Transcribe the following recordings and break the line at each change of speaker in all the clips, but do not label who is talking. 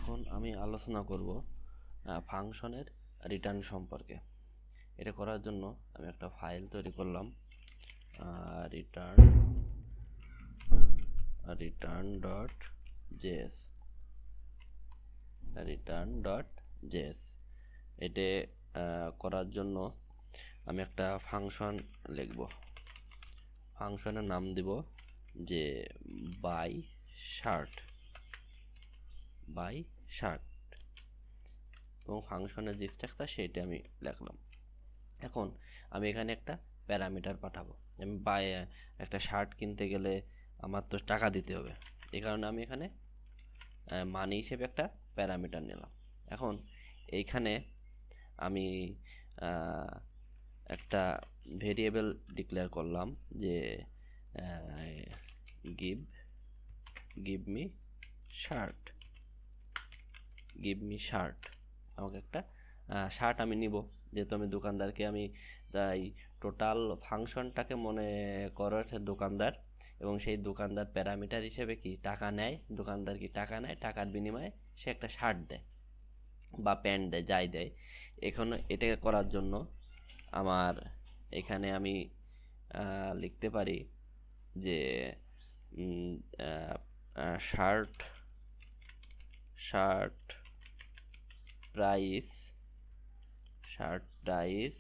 এখন আমি আলোচনা করব ফাংশনের রিটার্ন সম্পর্কে। এটা করার জন্য আমি একটা ফাইল তৈরি করলাম, return.js। এটা করার জন্য আমি একটা ফাংশন লিখব। ফাংশনের নাম দিব যে বাই শার্ট এবং ফাংশনের যে স্ট্রাকচার সেটা আমি লিখলাম। এখন আমি এখানে একটা প্যারামিটার পাঠাবো। আমি বাই একটা শার্ট কিনতে গেলে আমার তো টাকা দিতে হবে, এই কারণে আমি এখানে মানি হিসেবে একটা প্যারামিটার নিলাম। এখন এইখানে আমি একটা ভেরিয়েবল ডিক্লেয়ার করলাম যে give me শার্ট। আমাকে একটা শার্ট আমি নিব, যেহেতু আমি দোকানদারকে আমি তাই টোটাল ফাংশনটাকে মনে করার দোকানদার, এবং সেই দোকানদার প্যারামিটার হিসেবে কি টাকা নেয়। দোকানদার কি টাকা নেয়, টাকার বিনিময়ে সে একটা শার্ট দেয় বা প্যান্ট দেয়, যাই দেয়। এখানে এটাকে করার জন্য আমার এখানে আমি লিখতে পারি যে শার্ট প্রাইস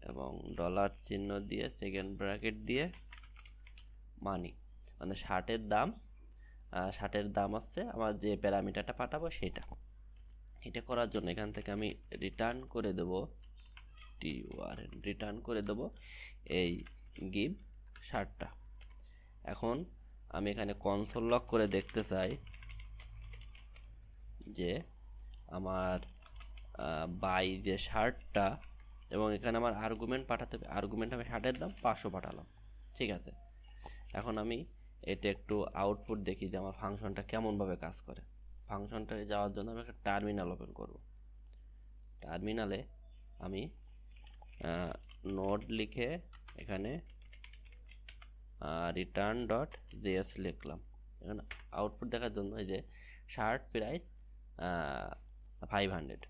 এবং ডলার চিহ্ন দিয়ে সেকেন্ড ব্র্যাকেট দিয়ে মানি, মানে শার্টের দাম হচ্ছে আমার যে প্যারামিটারটা পাঠাবো সেটা। এটা করার জন্য এখান থেকে আমি রিটার্ন করে দেব এই গিভ শার্টটা। এখন আমি এখানে কনসোল লক করে দেখতে চাই যে আমার বাই যে শার্টটা, এবং এখানে আমার আর্গুমেন্ট পাঠাতে হবে। আর্গুমেন্ট আমি শার্টের দাম 500 পাঠালাম, ঠিক আছে। এখন আমি এটা একটু আউটপুট দেখি যে আমার ফাংশনটা কেমনভাবে কাজ করে। ফাংশনটায় যাওয়ার জন্য আমি একটা টার্মিনাল ওপেন করব। টার্মিনালে আমি নোড লিখে এখানে return.js লিখলাম। এখন আউটপুট দেখার জন্য এই যে শার্ট প্রাইস 500।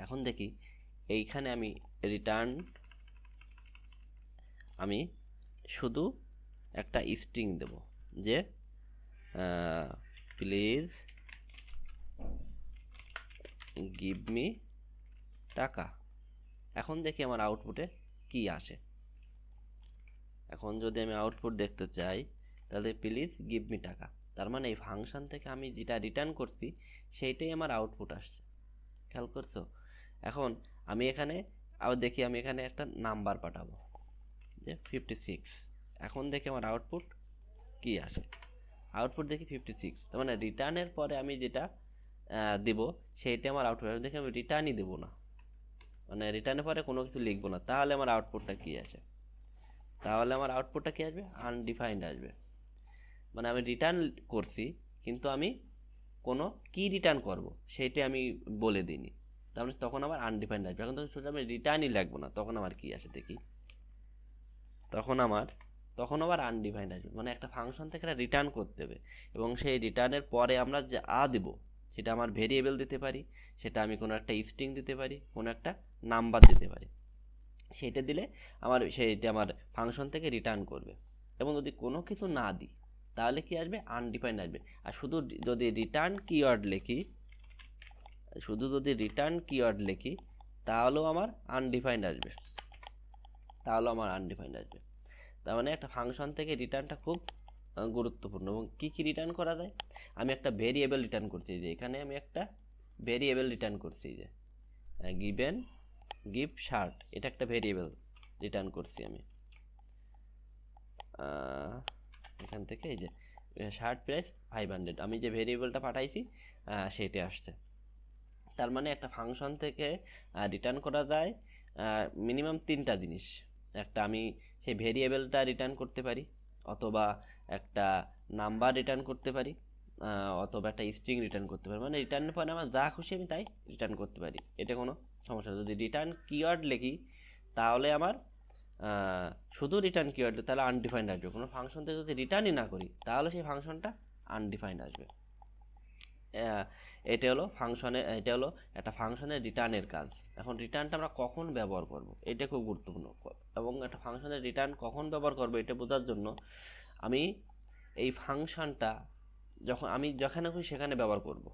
এখন দেখি এইখানে আমি শুধু একটা স্ট্রিং দেব যে প্লিজ গিভ মি টাকা। এখন দেখি আমার আউটপুটে কি আসে। এখন যদি আমি আউটপুট দেখতে চাই তাহলে প্লিজ গিভ মি টাকা, তার মানে এই ফাংশন থেকে আমি যেটা রিটার্ন করছি সেইটাই আমার আউটপুট আসছে। খেয়াল করছো? এখন আমি এখানে আবার দেখি, আমি এখানে একটা নাম্বার পাঠাবো যে 56। এখন দেখি আমার আউটপুট কি আসে। আউটপুট দেখি 56, তার মানে রিটার্নের পরে আমি যেটা দিব সেইটা আমার আউটপুট। দেখি আমি রিটার্নই দেবো না, মানে রিটার্নের পরে কোনো কিছু লিখবো না, তাহলে আমার আউটপুটটা কি আসে? আনডিফাইন্ড আসবে। মানে আমি রিটার্ন করছি কিন্তু আমি কোনো কি রিটার্ন করব সেইটা আমি বলে দিইনি, তাহলে তখন আমার আনডিফাইন্ড আসবে। এখন তখন শুধু আমি রিটার্নই লাগবো না, তখন আমার কি আসে দেখি। তখন আবার আনডিফাইন্ড আসবে। মানে একটা ফাংশন থেকে একটা রিটার্ন করতে হবে, এবং সেই রিটার্নের পরে আমরা যে দেব সেটা আমার ভেরিয়েবল দিতে পারি, সেটা আমি কোনো একটা স্ট্রিং দিতে পারি, কোনো একটা নাম্বার দিতে পারি। সেইটা দিলে সেইটা আমার ফাংশন থেকে রিটার্ন করবে। এবং যদি কোনো কিছু না দিই তাহলে কি আসবে? আনডিফাইন্ড আসবে। আর শুধু যদি রিটার্ন কিওয়ার্ড লিখি তাহলেও আমার আনডিফাইন্ড আসবে। তার মানে একটা ফাংশন থেকে রিটার্নটা খুব গুরুত্বপূর্ণ। এবং কি রিটার্ন করা যায়? আমি একটা ভেরিয়েবল রিটার্ন করছি, যে এখানে আমি একটা ভেরিয়েবল রিটার্ন করছি যে গিভ শার্ট, এটা একটা ভেরিয়েবল রিটার্ন করছি আমি। এখান থেকে এই যে শার্ট প্রাইস 500 আমি যে ভেরিয়েবলটা পাঠাইছি সেটা আসছে। তার মানে একটা ফাংশন থেকে রিটার্ন করা যায় মিনিমাম 3টা জিনিস। একটা আমি সেই ভেরিয়েবলটা রিটার্ন করতে পারি, অথবা একটা নাম্বার রিটার্ন করতে পারি, অথবা একটা স্ট্রিং রিটার্ন করতে পারি। মানে রিটার্নের পরে আমার যা খুশি আমি তাই রিটার্ন করতে পারি, এটা কোনো সমস্যা নেই। যদি রিটার্ন কিওয়ার্ড লিখি তাহলে আমার শুধু রিটার্ন কিওয়ার্ড, তাহলে আনডিফাইন্ড আসবে। কোনো ফাংশন থেকে যদি রিটার্নই না করি তাহলে সেই ফাংশনটা আনডিফাইন্ড আসবে। এটা হলো ফাংশনে, এটা হলো একটা ফাংশনের রিটার্নের কাজ। এখন রিটার্নটা আমরা কখন ব্যবহার করব এটা খুব গুরুত্বপূর্ণ, এবং একটা ফাংশনের রিটার্ন কখন ব্যবহার করব এটা বোঝার জন্য আমি এই ফাংশনটা যেখানে খুশি সেখানে ব্যবহার করব।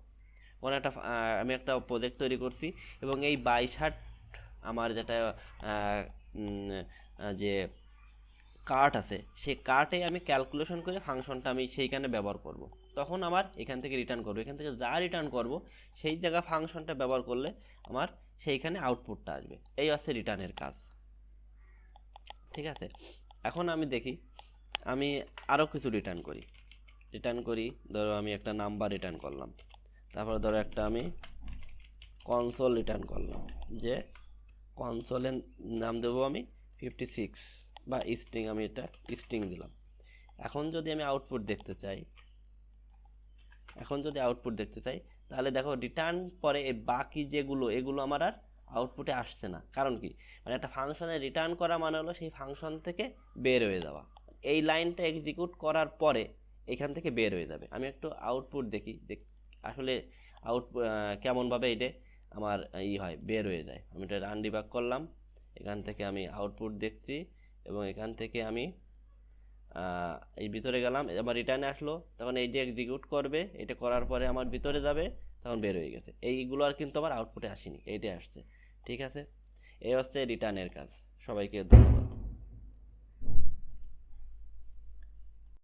কোনো একটা আমি একটা প্রজেক্ট তৈরি করছি এবং এই 62 আমার যেটা যে কার্ট আছে সেই কার্টে আমি ক্যালকুলেশন করে ফাংশনটা আমি সেইখানে ব্যবহার করব, তখন আমার এখান থেকে রিটার্ন করব, এখান থেকে যা রিটার্ন করব সেই জায়গা ফাংশনটা ব্যবহার করলে আমার সেইখানে আউটপুটটা আসবে। এই হচ্ছে রিটার্নের কাজ, ঠিক আছে। এখন আমি দেখি আমি আরও কিছু রিটার্ন করি। ধরো আমি একটা নাম্বার রিটার্ন করলাম, তারপর ধরো একটা আমি কনসোল রিটার্ন করলাম, যে কনসোলের নাম দেবো আমি 56 বা স্ট্রিং, আমি এটা স্ট্রিং দিলাম। এখন যদি আমি আউটপুট দেখতে চাই তাহলে দেখো রিটার্ন পরে এই বাকি এগুলো আমার আর আউটপুটে আসছে না। কারণ কি, মানে একটা ফাংশনে রিটার্ন করা মানে হলো সেই ফাংশন থেকে বের হয়ে যাওয়া। এই লাইনটা এক্সিকিউট করার পরে এখান থেকে বের হয়ে যাবে। আমি একটু আউটপুট দেখি আসলে কেমনভাবে এটা আমার হয়, বের হয়ে যায়। আমি এটা রান ডিবাগ করলাম, এখান থেকে আমি আউটপুট দেখছি এবং এখান থেকে আমি এই ভিতরে গেলাম, আমার রিটার্নে আসলো, তখন এইটা এক্সিকিউট করবে, এটা করার পরে আমার ভিতরে যাবে, তখন বের হয়ে গেছে। এইগুলো আর কিন্তু আমার আউটপুটে আসেনি, এইটাই আসছে, ঠিক আছে। এই হচ্ছে রিটার্নের কাজ। সবাইকে ধন্যবাদ।